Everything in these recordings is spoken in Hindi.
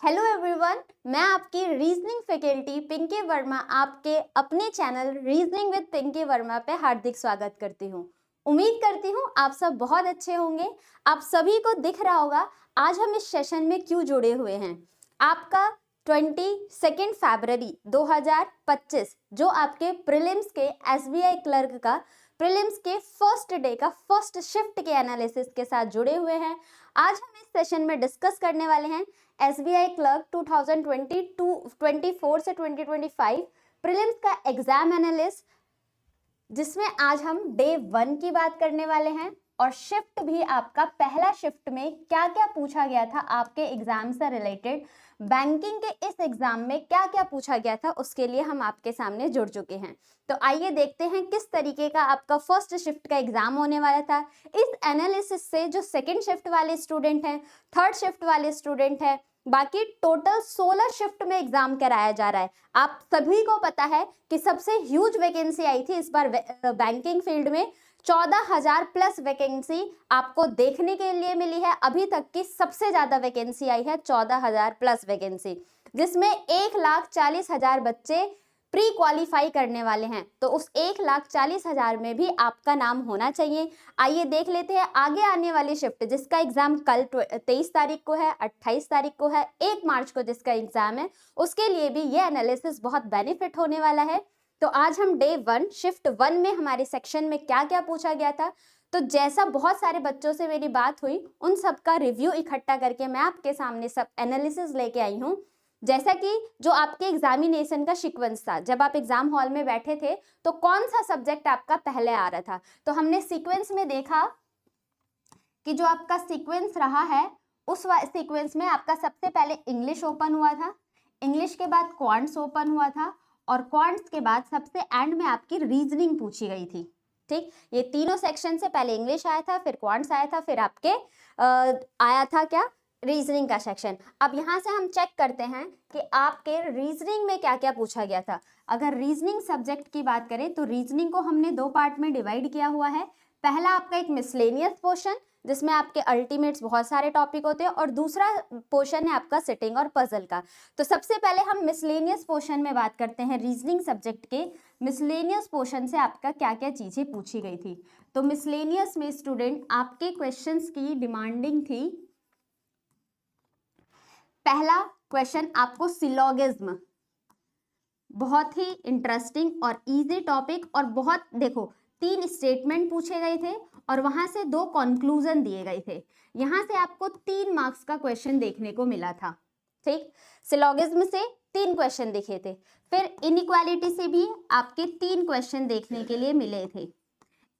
हेलो एवरीवन, मैं आपकी रीजनिंग फैकल्टी पिंकी वर्मा आपके अपने channel reasoning with Pinky Verma पे हार्दिक स्वागत करती हूँ। उम्मीद करती हूँ आप सब बहुत अच्छे होंगे। आप सभी को दिख रहा होगा आज हम इस सेशन में क्यों जुड़े हुए हैं। आपका 22 फरवरी 2025 जो आपके प्रीलिम्स के एसबीआई क्लर्क का प्रीलिम्स के फर्स्ट डे का फर्स्ट शिफ्ट के एनालिसिस के साथ जुड़े हुए हैं। आज हम इस सेशन में डिस्कस करने वाले हैं एसबीआई क्लर्क 2024 से 2025 प्रीलिम्स का एग्जाम एनालिस्ट, जिसमें आज हम डे 1 की बात करने वाले हैं और शिफ्ट भी आपका पहला शिफ्ट में क्या क्या पूछा गया था आपके एग्जाम से रिलेटेड, बैंकिंग के इस एग्जाम में क्या क्या पूछा गया था उसके लिए हम आपके सामने जुड़ चुके हैं। तो आइए देखते हैं किस तरीके का आपका फर्स्ट शिफ्ट का एग्जाम होने वाला था। इस एनालिसिस से जो सेकेंड शिफ्ट वाले स्टूडेंट हैं, थर्ड शिफ्ट वाले स्टूडेंट हैं, बाकी टोटल 16 शिफ्ट में एग्जाम कराया जा रहा है। आप सभी को पता है कि सबसे ह्यूज वैकेंसी आई थी इस बार बैंकिंग फील्ड में। 14,000 प्लस वैकेंसी आपको देखने के लिए मिली है। अभी तक की सबसे ज्यादा वैकेंसी आई है 14,000 प्लस वैकेंसी, जिसमें 1,40,000 बच्चे प्री क्वालिफाई करने वाले हैं। तो उस 1,40,000 में भी आपका नाम होना चाहिए। आइए देख लेते हैं आगे आने वाली शिफ्ट जिसका एग्जाम कल 23 तारीख को है, 28 तारीख को है, 1 मार्च को जिसका एग्जाम है, उसके लिए भी ये एनालिसिस बहुत बेनिफिट होने वाला है। तो आज हम डे 1 शिफ्ट 1 में हमारे सेक्शन में क्या क्या पूछा गया था, तो जैसा बहुत सारे बच्चों से मेरी बात हुई उन सब का रिव्यू इकट्ठा करके मैं आपके सामने सब एनालिसिस लेके आई हूँ। जैसा कि जो आपके एग्जामिनेशन का सीक्वेंस था, जब आप एग्जाम हॉल में बैठे थे तो कौन सा सब्जेक्ट आपका पहले आ रहा था, तो हमने सीक्वेंस में देखा कि जो आपका सीक्वेंस रहा है उस सीक्वेंस में आपका सबसे पहले इंग्लिश ओपन हुआ था, इंग्लिश के बाद क्वांट्स ओपन हुआ था और क्वांट्स के बाद सबसे एंड में आपकी रीजनिंग पूछी गई थी। ठीक, ये तीनों सेक्शन से पहले इंग्लिश आया था, फिर क्वांट्स आया था, फिर आपके आया था क्या, रीजनिंग का सेक्शन। अब यहाँ से हम चेक करते हैं कि आपके रीजनिंग में क्या क्या पूछा गया था। अगर रीजनिंग सब्जेक्ट की बात करें तो रीजनिंग को हमने 2 पार्ट में डिवाइड किया हुआ है। पहला आपका एक मिसलेनियस पोर्शन जिसमें आपके अल्टीमेट्स बहुत सारे टॉपिक होते हैं, और दूसरा पोर्शन है आपका सिटिंग और पजल का। तो सबसे पहले हम मिसलेनियस पोर्शन में बात करते हैं। रीजनिंग सब्जेक्ट के मिसलेनियस पोर्शन से आपका क्या क्या चीजें पूछी गई थी। तो मिसलेनियस में स्टूडेंट आपके क्वेश्चंस की डिमांडिंग थी, पहला क्वेश्चन आपको सिलोगिज्म, बहुत ही इंटरेस्टिंग और इजी टॉपिक, और बहुत देखो 3 स्टेटमेंट पूछे गए थे और वहां से 2 कंक्लूजन दिए गए थे। यहां से आपको 3 मार्क्स का क्वेश्चन देखने को मिला था। ठीक, सिलोगिज्म से 3 क्वेश्चन दिखे थे। फिर इनइक्वालिटी से भी आपके 3 क्वेश्चन देखने के लिए मिले थे।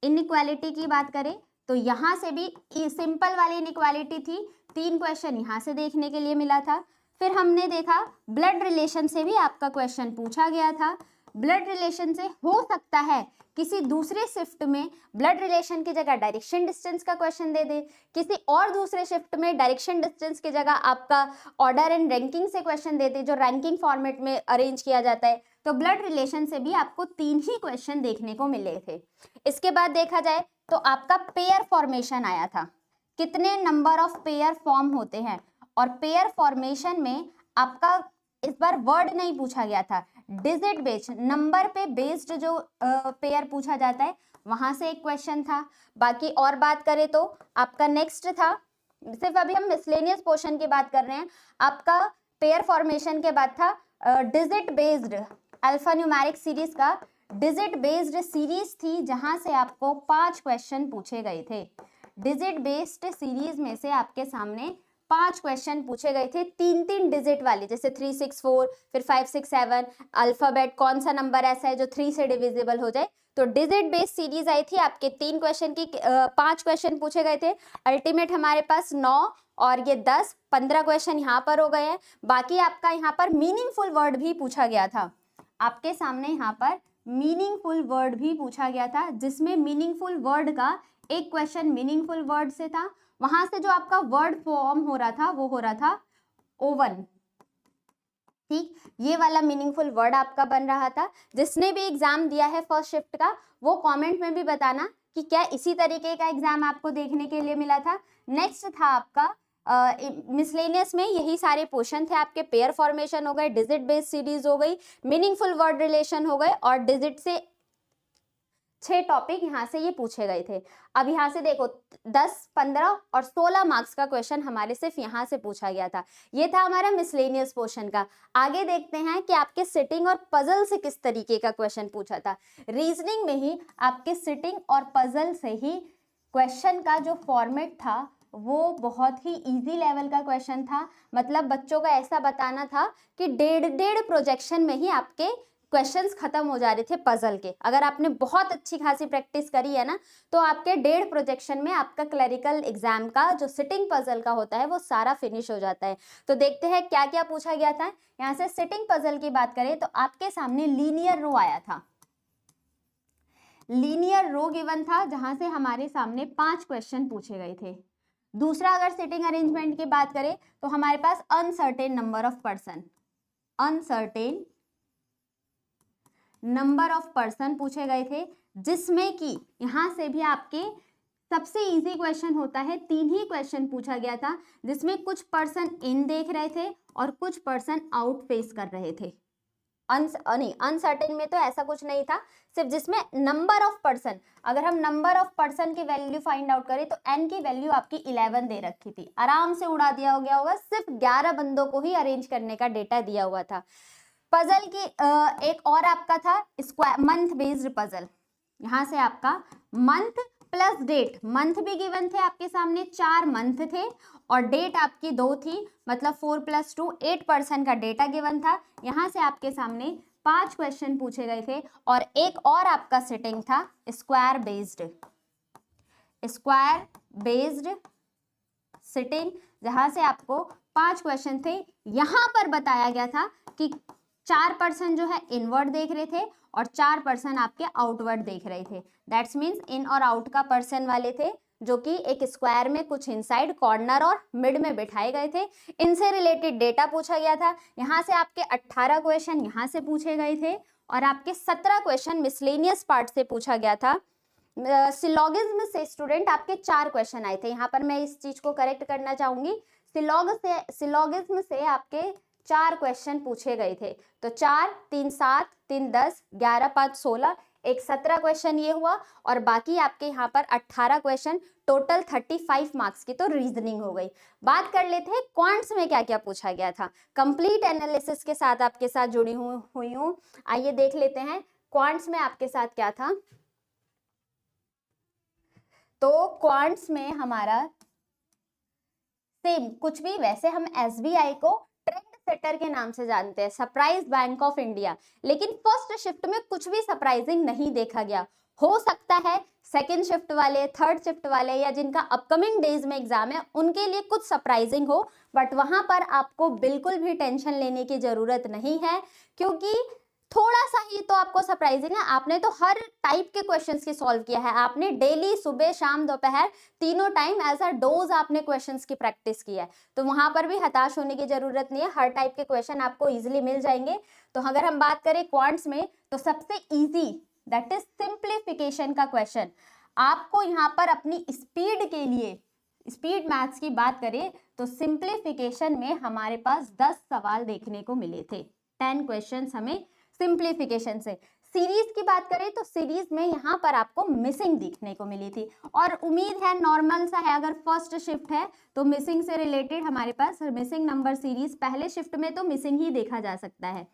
इनइक्वालिटी की बात करें तो यहाँ से भी सिंपल वाली इनइक्वालिटी थी, 3 क्वेश्चन यहाँ से देखने के लिए मिला था। फिर हमने देखा ब्लड रिलेशन से भी आपका क्वेश्चन पूछा गया था। ब्लड रिलेशन से हो सकता है किसी दूसरे शिफ्ट में ब्लड रिलेशन की जगह डायरेक्शन डिस्टेंस का क्वेश्चन दे दे, किसी और दूसरे शिफ्ट में डायरेक्शन डिस्टेंस की जगह आपका ऑर्डर एंड रैंकिंग से क्वेश्चन दे दे, जो रैंकिंग फॉर्मेट में अरेंज किया जाता है। तो ब्लड रिलेशन से भी आपको 3 ही क्वेश्चन देखने को मिले थे। इसके बाद देखा जाए तो आपका पेयर फॉर्मेशन आया था, कितने नंबर ऑफ पेयर फॉर्म होते हैं, और पेयर फॉर्मेशन में आपका इस बार वर्ड नहीं पूछा गया था, डिजिट बेस्ड नंबर पे बेस्ड जो पेयर पूछा जाता है वहां से एक क्वेश्चन था। बाकी और बात करें तो आपका नेक्स्ट था, सिर्फ अभी हम मिसलेनियस पोर्शन की बात कर रहे हैं, आपका पेयर फॉर्मेशन के बाद था digit based alpha numeric series का डिजिट बेस्ड सीरीज थी, जहां से आपको 5 क्वेश्चन पूछे गए थे। डिजिट बेस्ड सीरीज में से आपके सामने 5 क्वेश्चन पूछे गए थे, 3-3 डिजिट वाले, जैसे 3, 6, 4, फिर 5, 6, 7, अल्फाबेट कौन सा नंबर ऐसा है जो 3 से डिविजिबल हो जाए। तो डिजिट बेस्ड सीरीज आई थी, आपके 3 क्वेश्चन की 5 क्वेश्चन पूछे गए थे। अल्टीमेट हमारे पास 9 और ये 10, 15 क्वेश्चन यहाँ पर हो गए हैं। बाकी आपका यहाँ पर मीनिंगफुल वर्ड भी पूछा गया था, आपके सामने यहाँ पर मीनिंगफुल वर्ड भी पूछा गया था, जिसमें मीनिंगफुल वर्ड का एक क्वेश्चन मीनिंगफुल वर्ड से था। वहां से जो आपका वर्ड फॉर्म हो रहा था वो हो रहा था ओवन। ठीक, ये वाला मीनिंगफुल वर्ड आपका बन रहा था। जिसने भी एग्जाम दिया है फर्स्ट शिफ्ट का वो कमेंट में भी बताना कि क्या इसी तरीके का एग्जाम आपको देखने के लिए मिला था। नेक्स्ट था आपका मिसलेनियस में यही सारे पोर्शन थे आपके। पेयर फॉर्मेशन हो गए, डिजिट बेस्ड सीरीज हो गई, मीनिंगफुल वर्ड रिलेशन हो गए, और डिजिट से 6 टॉपिक यहाँ से ये पूछे गए थे। अब यहाँ से देखो 10, 15 और 16 मार्क्स का क्वेश्चन हमारे सिर्फ यहाँ से पूछा गया था। ये था हमारा मिसलेनियस पोर्शन का। आगे देखते हैं कि आपके सिटिंग और पजल से किस तरीके का क्वेश्चन पूछा था। रीजनिंग में ही आपके सिटिंग और पजल से ही क्वेश्चन का जो फॉर्मेट था वो बहुत ही इजी लेवल का क्वेश्चन था। मतलब बच्चों का ऐसा बताना था कि 1.5 प्रोजेक्शन में ही आपके क्वेश्चंस खत्म हो जा रहे थे पजल के। अगर आपने बहुत अच्छी खासी प्रैक्टिस करी है ना तो आपके 1.5 प्रोजेक्शन में आपका क्लरिकल एग्जाम का जो सिटिंग पजल का होता है वो सारा फिनिश हो जाता है। तो देखते हैं क्या क्या पूछा गया था। यहाँ से सिटिंग पजल की बात करें तो आपके सामने लीनियर रो आया था। लीनियर रो गिवन था जहां से हमारे सामने 5 क्वेश्चन पूछे गए थे। दूसरा, अगर सिटिंग अरेंजमेंट की बात करें तो हमारे पास uncertain number of person, uncertain number of person पूछे गए थे, जिसमें कि यहां से भी आपके सबसे इजी क्वेश्चन होता है। 3 ही क्वेश्चन पूछा गया था जिसमें कुछ पर्सन इन देख रहे थे और कुछ पर्सन आउट फेस कर रहे थे। अनसर्टेन में तो ऐसा कुछ नहीं था, सिर्फ जिसमें नंबर ऑफ पर्सन, अगर हम नंबर ऑफ पर्सन की वैल्यू फाइंड आउट करें तो एन की वैल्यू आपकी 11 दे रखी थी। आराम से उड़ा दिया हो गया होगा, सिर्फ 11 बंदों को ही अरेंज करने का डेटा दिया हुआ था। पजल की एक और आपका था स्क्वायर मंथ बेस्ड पजल। यहां से आपका मंथ प्लस डेट, मंथ भी गिवन थे आपके सामने, 4 मंथ थे और डेट आपकी 2 थी, मतलब 4 + 2 8 पर्सन का डेटा गिवन था। यहां से आपके सामने 5 क्वेश्चन पूछे गए थे और एक और आपका सिटिंग था स्क्वायर बेस्ड सिटिंग, जहां से आपको 5 क्वेश्चन थे। यहां पर बताया गया था कि 4 पर्सन जो है इनवर्ड देख रहे थे और 4 पर्सन आपके आउटवर्ड देख रहे थे। दैट्स मीन्स इन और आउट का पर्सन वाले थे, जो कि एक स्क्वायर में कुछ इनसाइड, कॉर्नर और मिड में बिठाए गए थे। इनसे रिलेटेड डेटा पूछा गया था। यहाँ से आपके 18 क्वेश्चन यहाँ से पूछे गए थे और आपके 17 क्वेश्चन मिसलेनियस पार्ट से पूछा गया था। सिलोगिज्म से स्टूडेंट आपके 4 क्वेश्चन आए थे। यहाँ पर मैं इस चीज को करेक्ट करना चाहूंगी, सिलोगिज्म से आपके 4 क्वेश्चन पूछे गए थे। तो 4, 3, 7, 3, 10, 11, 5, 16, एक 17 क्वेश्चन ये हुआ और बाकी आपके यहाँ पर 18 क्वेश्चन, टोटल 35 मार्क्स की तो रीजनिंग हो गई। बात कर लेते हैं क्वांट्स में क्या क्या पूछा गया था। कंप्लीट एनालिसिस के साथ आपके साथ जुड़ी हुई हूँ, आइए देख लेते हैं क्वांट्स में आपके साथ क्या था। तो क्वांट्स में हमारा सेम कुछ भी, वैसे हम SBI को ट्रेंड सेटर के नाम से जानते हैं, सरप्राइज बैंक ऑफ इंडिया, लेकिन फर्स्ट शिफ्ट में कुछ भी सरप्राइजिंग नहीं देखा गया। हो सकता है सेकंड शिफ्ट वाले, थर्ड शिफ्ट वाले या जिनका अपकमिंग डेज में एग्जाम है उनके लिए कुछ सरप्राइजिंग हो, बट वहां पर आपको बिल्कुल भी टेंशन लेने की जरूरत नहीं है, क्योंकि थोड़ा सा ही तो आपको सरप्राइजिंग है। आपने तो हर टाइप के क्वेश्चंस की सॉल्व किया है, आपने डेली सुबह शाम दोपहर तीनों टाइम एज अ डोज आपने क्वेश्चंस की प्रैक्टिस की है, तो वहां पर भी हताश होने की जरूरत नहीं है। हर टाइप के क्वेश्चन आपको इजीली मिल जाएंगे। तो अगर हम बात करें क्वांट्स में तो सबसे इजी दैट इज सिंप्लीफिकेशन का क्वेश्चन। आपको यहाँ पर अपनी स्पीड के लिए, स्पीड मैथ्स की बात करें तो सिंप्लीफिकेशन में हमारे पास 10 सवाल देखने को मिले थे, 10 क्वेश्चन हमें सिंप्लीफिकेशन से। सीरीज की बात करें तो सीरीज में यहाँ पर आपको मिसिंग दिखने को मिली थी और उम्मीद है नॉर्मल सा है, अगर फर्स्ट शिफ्ट है तो मिसिंग से रिलेटेड हमारे पास मिसिंग नंबर सीरीज पहले शिफ्ट में तो मिसिंग ही देखा जा सकता है।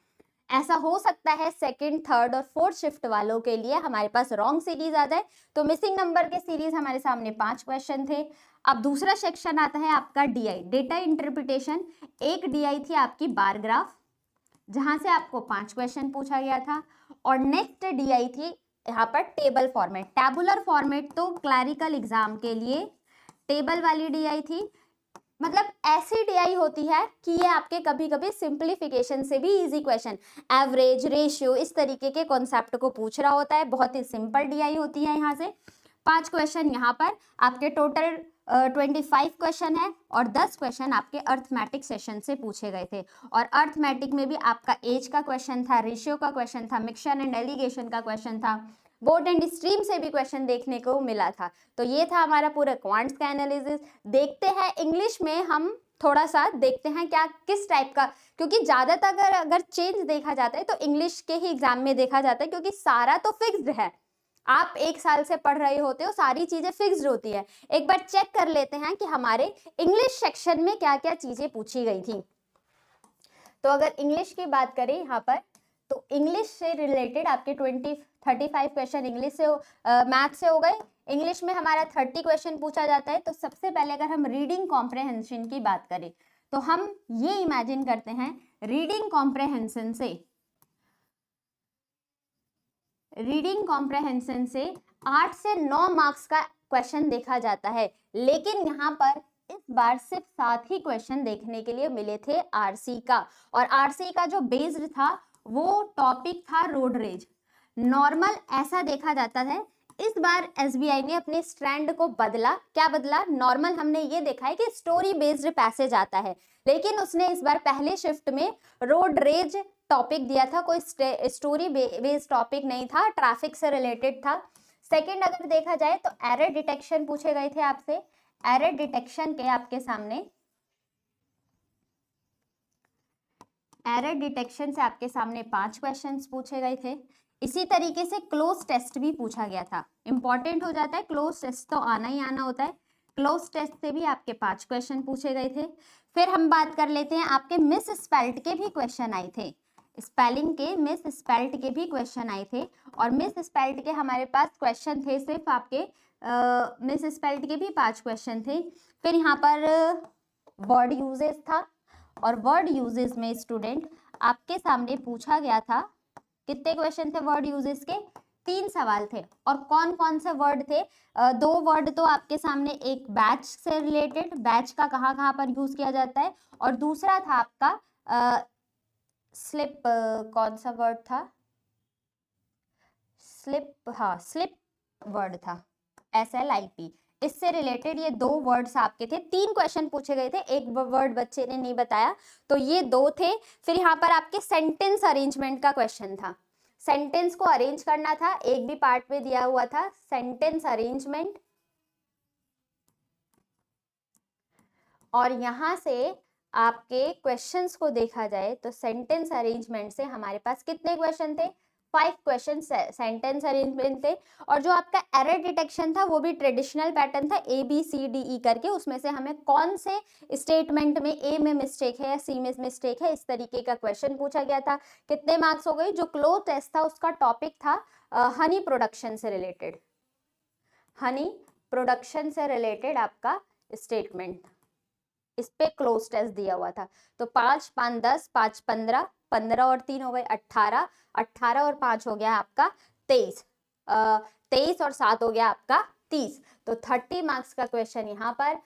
ऐसा हो सकता है सेकंड, थर्ड और फोर्थ शिफ्ट वालों के लिए हमारे पास रॉन्ग सीरीज आ जाए, तो मिसिंग नंबर के सीरीज हमारे सामने 5 क्वेश्चन थे। अब दूसरा सेक्शन आता है आपका DI, डेटा इंटरप्रिटेशन। एक DI थी आपकी बार ग्राफ, जहां से आपको 5 क्वेश्चन पूछा गया था, और नेक्स्ट DI थी यहाँ पर टेबल फॉर्मेट। टैबुलर फॉर्मेट तो क्लरिकल एग्जाम के लिए टेबल वाली DI थी, मतलब ऐसी DI होती है कि ये आपके कभी कभी सिंप्लीफिकेशन से भी इजी क्वेश्चन, एवरेज, रेशियो, इस तरीके के कॉन्सेप्ट को पूछ रहा होता है। बहुत ही सिंपल DI होती है। यहाँ से 5 क्वेश्चन यहाँ पर आपके टोटल 25 क्वेश्चन है और 10 क्वेश्चन आपके अर्थमेटिक सेशन से पूछे गए थे। और अर्थमेटिक में भी आपका एज का क्वेश्चन था, रेशियो का क्वेश्चन था, मिक्सचर एंड एलिगेशन का क्वेश्चन था, बोट एंड स्ट्रीम से भी क्वेश्चन देखने को मिला था। तो ये था हमारा पूरा क्वांट्स का एनालिसिस। देखते हैं इंग्लिश में हम थोड़ा सा देखते हैं क्या किस टाइप का, क्योंकि ज़्यादातर अगर चेंज देखा जाता है तो इंग्लिश के ही एग्जाम में देखा जाता है, क्योंकि सारा तो फिक्स्ड है, आप 1 साल से पढ़ रहे होते हो, सारी चीजें फिक्स्ड होती है। एक बार चेक कर लेते हैं कि हमारे इंग्लिश सेक्शन में क्या क्या चीजें पूछी गई थी। तो अगर इंग्लिश की बात करें यहाँ पर, तो इंग्लिश से रिलेटेड आपके 35 क्वेश्चन इंग्लिश से मैथ से हो गए। इंग्लिश में हमारा 30 क्वेश्चन पूछा जाता है। तो सबसे पहले अगर हम रीडिंग कॉम्प्रहेंशन की बात करें तो हम ये इमेजिन करते हैं रीडिंग कॉम्प्रहेंशन से 8 से 9 मार्क्स का क्वेश्चन देखा जाता है, लेकिन यहाँ पर इस बार सिर्फ 7 ही क्वेश्चन देखने के लिए मिले थे आरसी का, और आरसी का जो बेस्ड था वो टॉपिक था रोड रेज। नॉर्मल ऐसा देखा जाता है, इस बार एसबीआई ने अपने स्ट्रैंड को बदला। क्या बदला? नॉर्मल हमने ये देखा है कि स्टोरी बेस्ड पैसेज आता है, लेकिन उसने इस बार पहले शिफ्ट में रोड रेज टॉपिक दिया था, कोई स्टोरी बेस्ड टॉपिक नहीं था, ट्रैफिक से रिलेटेड था। सेकंड अगर देखा जाए तो एरर डिटेक्शन पूछे गए थे आपसे। एरर डिटेक्शन के आपके सामने एरर डिटेक्शन से आपके सामने 5 क्वेश्चंस पूछे गए थे। इसी तरीके से क्लोज टेस्ट भी पूछा गया था। इंपॉर्टेंट हो जाता है, क्लोज टेस्ट तो आना ही आना होता है। क्लोज टेस्ट से भी आपके 5 क्वेश्चन पूछे गए थे। फिर हम बात कर लेते हैं, आपके मिस स्पेल्ट के भी क्वेश्चन आए थे, स्पेलिंग के मिस स्पेल्ट के भी क्वेश्चन आए थे। और मिस स्पेल्ट के हमारे पास क्वेश्चन थे सिर्फ आपके मिस स्पेल्ट के भी 5 क्वेश्चन थे। फिर यहाँ पर वर्ड यूजेस था, और वर्ड यूजेस में स्टूडेंट आपके सामने पूछा गया था, कितने क्वेश्चन थे वर्ड यूजेस के? 3 सवाल थे। और कौन कौन से वर्ड थे? 2 वर्ड तो आपके सामने, एक बैच से रिलेटेड, बैच का कहाँ कहाँ पर यूज किया जाता है, और दूसरा था आपका स्लिप, कौन सा वर्ड था? स्लिप, हाँ स्लिप वर्ड था, SLIP। इससे रिलेटेड ये 2 वर्ड्स आपके थे। 3 क्वेश्चन पूछे गए थे, एक वर्ड बच्चे ने नहीं बताया, तो ये 2 थे। फिर यहाँ पर आपके सेंटेंस अरेंजमेंट का क्वेश्चन था, सेंटेंस को अरेंज करना था, एक भी पार्ट में दिया हुआ था सेंटेंस अरेंजमेंट। और यहाँ से आपके क्वेश्चंस को देखा जाए तो सेंटेंस अरेंजमेंट से हमारे पास कितने क्वेश्चन थे? 5 क्वेश्चन सेंटेंस अरेंजमेंट थे। और जो आपका एरर डिटेक्शन था वो भी ट्रेडिशनल पैटर्न था, ABCDE करके, उसमें से हमें कौन से स्टेटमेंट में A में मिस्टेक है या C में मिस्टेक है, इस तरीके का क्वेश्चन पूछा गया था। कितने मार्क्स हो गए? जो क्लोज टेस्ट था उसका टॉपिक था हनी प्रोडक्शन से रिलेटेड, हनी प्रोडक्शन से रिलेटेड आपका स्टेटमेंट, इस पे क्लोज टेस्ट दिया हुआ था। तो 5 5 10 5 15, 15 और 3 हो गए 18, 18 और 5 हो गया आपका 23, 23 और 7 हो गया आपका 30। तो 30 मार्क्स का क्वेश्चन यहाँ पर।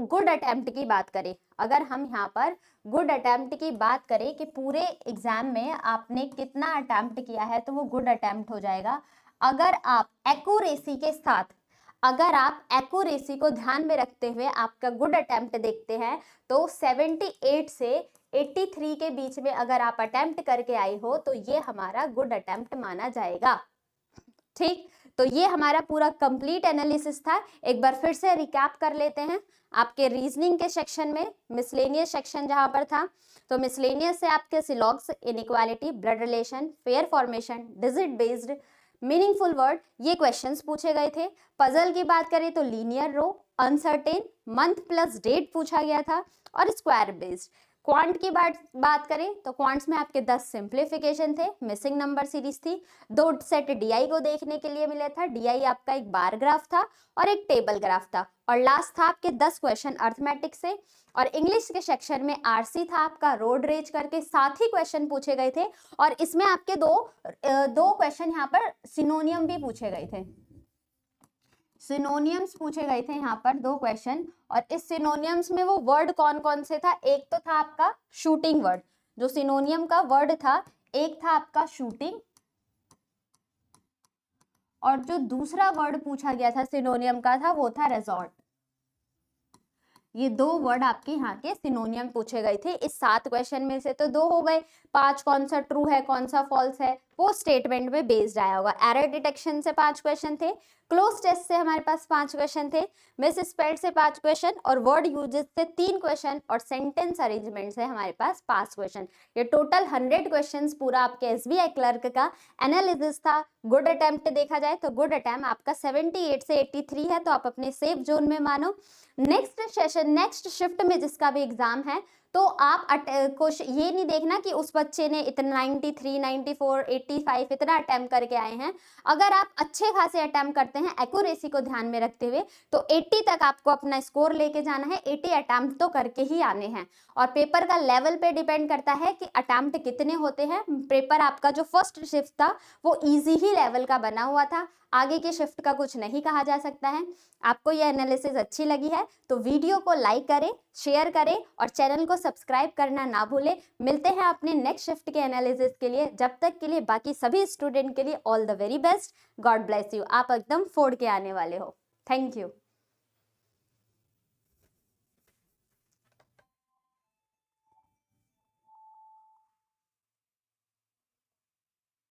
गुड अटेम्प्ट की बात करें, अगर हम यहाँ पर गुड अटेम्प्ट की बात करें कि पूरे एग्जाम में आपने कितना अटेम्प्ट किया है, तो वो गुड अटेम्प्ट हो जाएगा अगर आप एक्यूरेसी के साथ, अगर आप एक्यूरेसी को ध्यान में रखते हुए आपका गुड अटेम्प्ट देखते हैं, तो 78 से 83 के बीच में अगर आप अटेम्प्ट करके आए हो तो ये हमारा गुड अटेम्प्ट माना जाएगा। ठीक, तो ये हमारा पूरा कंप्लीट एनालिसिस था। एक बार फिर से रिकैप कर लेते हैं। आपके रीजनिंग के सेक्शन में मिसलेनियस सेक्शन जहां पर था, तो मिसलेनियस से आपके सिलॉग्स, inequality, blood relation, pair formation, digit based, meaningful word, ये क्वेश्चंस पूछे गए थे। पजल की बात करें तो linear row, uncertain, month plus date पूछा गया था, और स्क्वायर बेस्ड। क्वांट की बात करें तो क्वांट्स में आपके 10 सिंप्लीफिकेशन थे, मिसिंग नंबर सीरीज थी, 2 सेट डीआई को देखने के लिए मिले था। डीआई आपका एक बार ग्राफ था और एक टेबल ग्राफ था, और लास्ट था आपके 10 क्वेश्चन अर्थमेटिक से। और इंग्लिश के सेक्शन में आरसी था आपका रोड रेज करके, 7 ही क्वेश्चन पूछे गए थे, और इसमें आपके दो क्वेश्चन यहाँ पर सिनोनियम भी पूछे गए थे, सिनोनियम्स पूछे गए थे यहाँ पर 2 क्वेश्चन। और इस सिनोनियम्स में वो वर्ड कौन कौन से था? एक तो था आपका शूटिंग वर्ड, जो सिनोनियम का वर्ड था, एक था आपका शूटिंग, और जो दूसरा वर्ड पूछा गया था सिनोनियम का था वो था रिजॉर्ट। ये 2 वर्ड आपके यहाँ के सिनोनियम पूछे गए थे। इस 7 क्वेश्चन में से तो 2 हो गए, 5 कौन सा ट्रू है कौन सा फॉल्स है वो स्टेटमेंट में बेस्ड आया होगा। एरर डिटेक्शन से 5 क्वेश्चन थे, क्लोज टेस्ट से हमारे पास 5 क्वेश्चन थे, मिस स्पेल्ड से 5 क्वेश्चन और वर्ड यूजेस से 3 क्वेश्चन और सेंटेंस अरेंजमेंट से हमारे पास 5 क्वेश्चन। ये टोटल 100 क्वेश्चंस पूरा आपके एसबीआई क्लर्क का एनालिसिस था। गुड अटेम्प्ट देखा जाए तो गुड अटेम्प्ट आपका 78 से 83 है, तो आप अपने सेफ जोन में मानो। नेक्स्ट सेशन, नेक्स्ट शिफ्ट में जिसका भी एग्जाम है, तो आप ये नहीं देखना कि उस बच्चे ने इतना 93, 94, 85 इतना अटेम्प्ट करके आए हैं। अगर आप अच्छे खासे अटेम्प्ट करते हैं एक्यूरेसी को ध्यान में रखते हुए, तो 80 तक आपको अपना स्कोर लेके जाना है। 80 अटेम्प्ट तो करके ही आने हैं, और पेपर का लेवल पे डिपेंड करता है कि अटेम्प्ट कितने होते हैं। पेपर आपका जो फर्स्ट शिफ्ट था वो इजी ही लेवल का बना हुआ था, आगे के शिफ्ट का कुछ नहीं कहा जा सकता है। आपको ये एनालिसिस अच्छी लगी है तो वीडियो को लाइक करें, शेयर करें और चैनल को सब्सक्राइब करना ना भूलें। मिलते हैं अपने नेक्स्ट शिफ्ट के एनालिसिस के लिए। जब तक के लिए बाकी सभी स्टूडेंट के लिए all the very best. God bless you. आप एकदम फोड़ के आने वाले हो। Thank you.